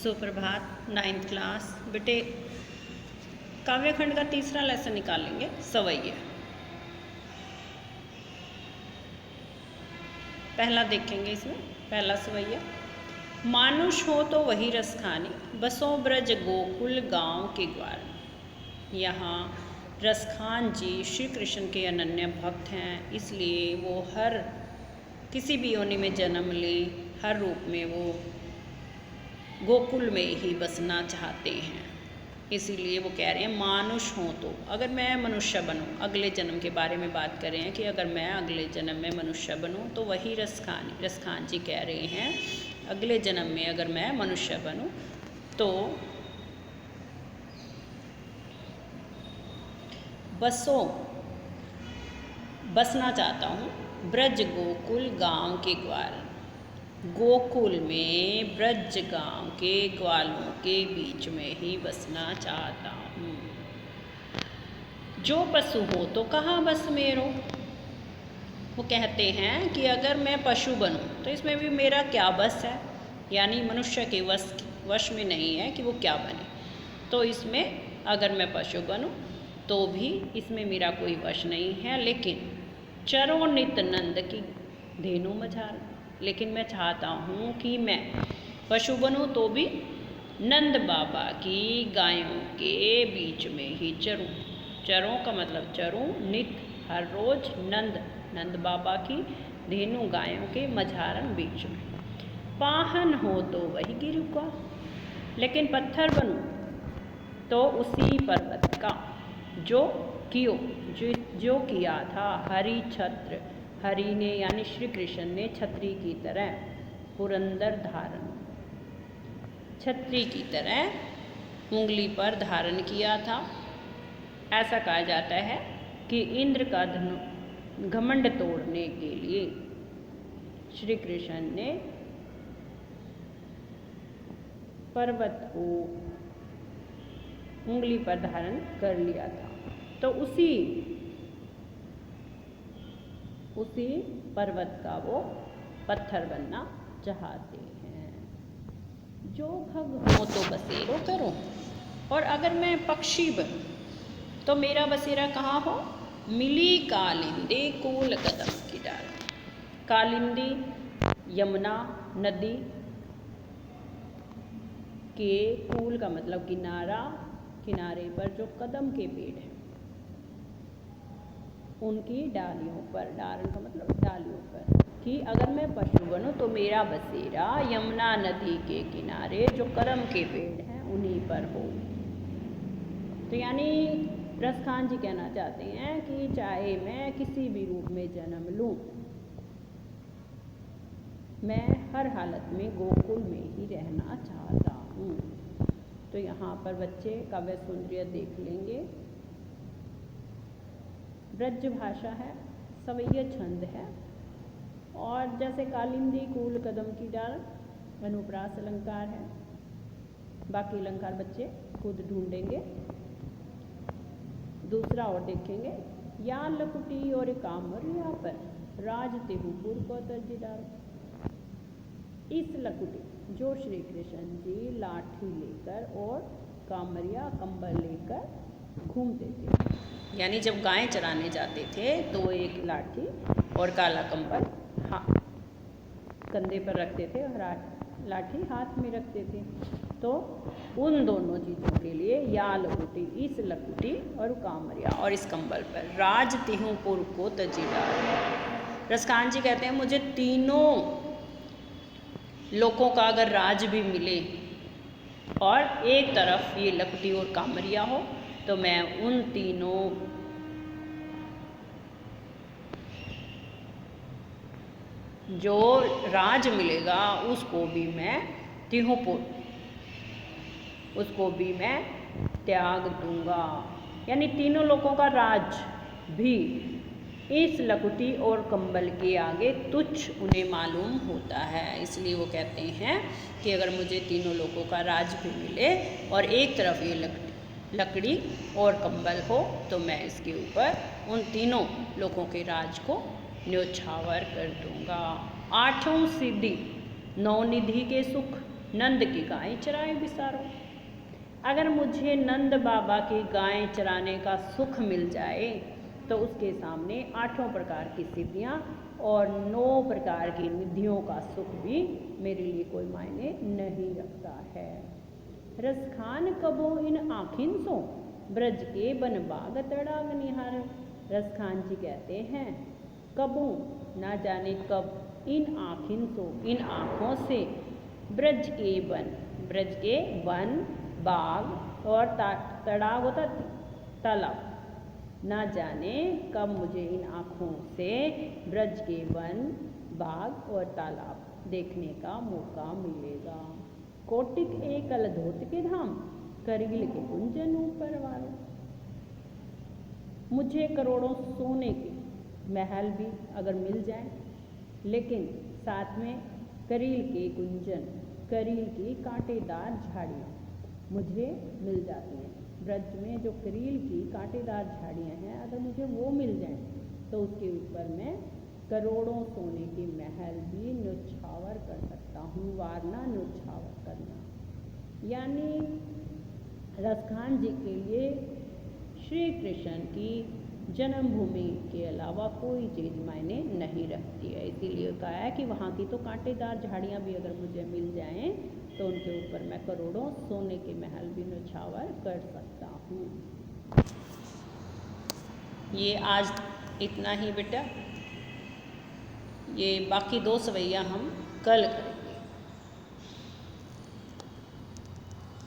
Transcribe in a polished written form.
सुप्रभात। 9th class बेटे, काव्यखंड का तीसरा लेसन निकालेंगे, सवैया। पहला देखेंगे इसमें, पहला सवैया। मानुष हो तो वही रस खानी, बसों ब्रज गोकुल गांव के ग्वार। यहाँ रसखान जी श्री कृष्ण के अनन्य भक्त हैं, इसलिए वो हर किसी भी योनि में जन्म ले, हर रूप में वो गोकुल में ही बसना चाहते हैं। इसीलिए वो कह रहे हैं मानुष हो तो, अगर मैं मनुष्य बनूं, अगले जन्म के बारे में बात कर रहे हैं कि अगर मैं अगले जन्म में मनुष्य बनूं तो वही रसखान जी कह रहे हैं अगले जन्म में अगर मैं मनुष्य बनूं तो बसना चाहता हूँ ब्रज गोकुल गांव के ग्वाल। गोकुल में ब्रज गांव के ग्वालों के बीच में ही बसना चाहता हूँ। जो पशु हो तो कहाँ बस मेरो। वो कहते हैं कि अगर मैं पशु बनूं तो इसमें भी मेरा क्या बस है, यानी मनुष्य के वश में नहीं है कि वो क्या बने। तो इसमें अगर मैं पशु बनूं तो भी इसमें मेरा कोई वश नहीं है, लेकिन चरो नित नंद की धेनु मझार। लेकिन मैं चाहता हूँ कि मैं पशु बनूं तो भी नंद बाबा की गायों के बीच में ही चरूं। चरों का मतलब चरूं नित, हर रोज, नंद बाबा की धेनु गायों के मझारन बीच में। पाहन हो तो वही गिरु का, लेकिन पत्थर बनूं तो उसी पर्वत का जो किया था हरि छत्र। हरि ने यानी श्री कृष्ण ने छत्री की तरह पुरंदर धारण, छत्री की तरह उंगली पर धारण किया था। ऐसा कहा जाता है कि इंद्र का घमंड तोड़ने के लिए श्री कृष्ण ने पर्वत को उंगली पर धारण कर लिया था। तो उसी पर्वत का वो पत्थर बनना चाहते हैं। जो भग हो तो बसेरो करो, और अगर मैं पक्षी बनूं तो मेरा बसेरा कहाँ हो। मिली कालिंदी कूल कदम की डाल। कालिंदी यमुना नदी के कूल का मतलब किनारे पर जो कदम के पेड़ हैं उनकी डालियों पर, डारण का मतलब डालियों पर, कि अगर मैं पशु बनूं तो मेरा बसेरा यमुना नदी के किनारे जो कदम के पेड़ हैं उन्हीं पर हो। तो यानी रसखान जी कहना चाहते हैं कि चाहे मैं किसी भी रूप में जन्म लूं, मैं हर हालत में गोकुल में ही रहना चाहता हूँ। तो यहाँ पर बच्चे काव्य सौंदर्य देख लेंगे। ब्रज भाषा है, सवैया छंद है, और जैसे कालिंदी कूल कदम की डाल अनुप्रास अलंकार है। बाकी अलंकार बच्चे खुद ढूंढेंगे। दूसरा और देखेंगे, या लकुटी और कामर यहाँ पर राज तेहुपुर को तर्जी डाल। इस लकुटी जो श्री कृष्ण जी लाठी लेकर और कामरिया कंबल लेकर घूमते थे, यानी जब गायें चराने जाते थे तो एक लाठी और काला कंबल कंधे पर रखते थे और लाठी हाथ में रखते थे। तो उन दोनों चीज़ों के लिए या लकुटी, इस लकुटी और कामरिया और इस कंबल पर राज तिहुपुर को तजी डाल। रसखान जी कहते हैं मुझे तीनों लोगों का अगर राज भी मिले और एक तरफ ये लकुटी और कामरिया हो तो मैं उन तीनों जो राज मिलेगा उसको भी मैं उसको भी मैं त्याग दूंगा। यानी तीनों लोगों का राज भी इस लकुटी और कंबल के आगे तुच्छ उन्हें मालूम होता है। इसलिए वो कहते हैं कि अगर मुझे तीनों लोगों का राज भी मिले और एक तरफ ये लकड़ी और कंबल हो तो मैं इसके ऊपर उन तीनों लोगों के राज को न्योछावर कर दूंगा। आठों सिद्धि नौ निधि के सुख नंद की गायें चराए बिसारो। अगर मुझे नंद बाबा की गायें चराने का सुख मिल जाए तो उसके सामने 8 प्रकार की सिद्धियाँ और 9 प्रकार की निधियों का सुख भी मेरे लिए कोई मायने नहीं रखता है। रसखान कबो इन आखिन सो ब्रज के बन बाग तड़ाग निहार। रसखान जी कहते हैं कबो ना जाने कब इन आखिन सो इन आँखों से ब्रज के वन बाग और तड़ाग होता तालाब, ना जाने कब मुझे इन आँखों से ब्रज के वन बाग और तालाब देखने का मौका मिलेगा। कोटिक एक अलधोत के धाम करगिल के कुंजन ऊपर वालों। मुझे करोड़ों सोने के महल भी अगर मिल जाए, लेकिन साथ में करील के कुंजन, करील की कांटेदार झाड़ियाँ मुझे मिल जाती हैं। ब्रज में जो करील की कांटेदार झाड़ियाँ हैं, अगर मुझे वो मिल जाएं तो उसके ऊपर मैं करोड़ों सोने के महल भी न्यौछावर कर सकता हूँ। वारना न्यौछावर करना, यानी रसखान जी के लिए श्री कृष्ण की जन्मभूमि के अलावा कोई चीज़ मायने नहीं रखती है। इसीलिए कहा है कि वहाँ की तो कांटेदार झाड़ियाँ भी अगर मुझे मिल जाएं तो उनके ऊपर मैं करोड़ों सोने के महल भी न्यौछावर कर सकता हूँ। ये आज इतना ही बेटा, ये बाकी 2 सवैया हम कल करें।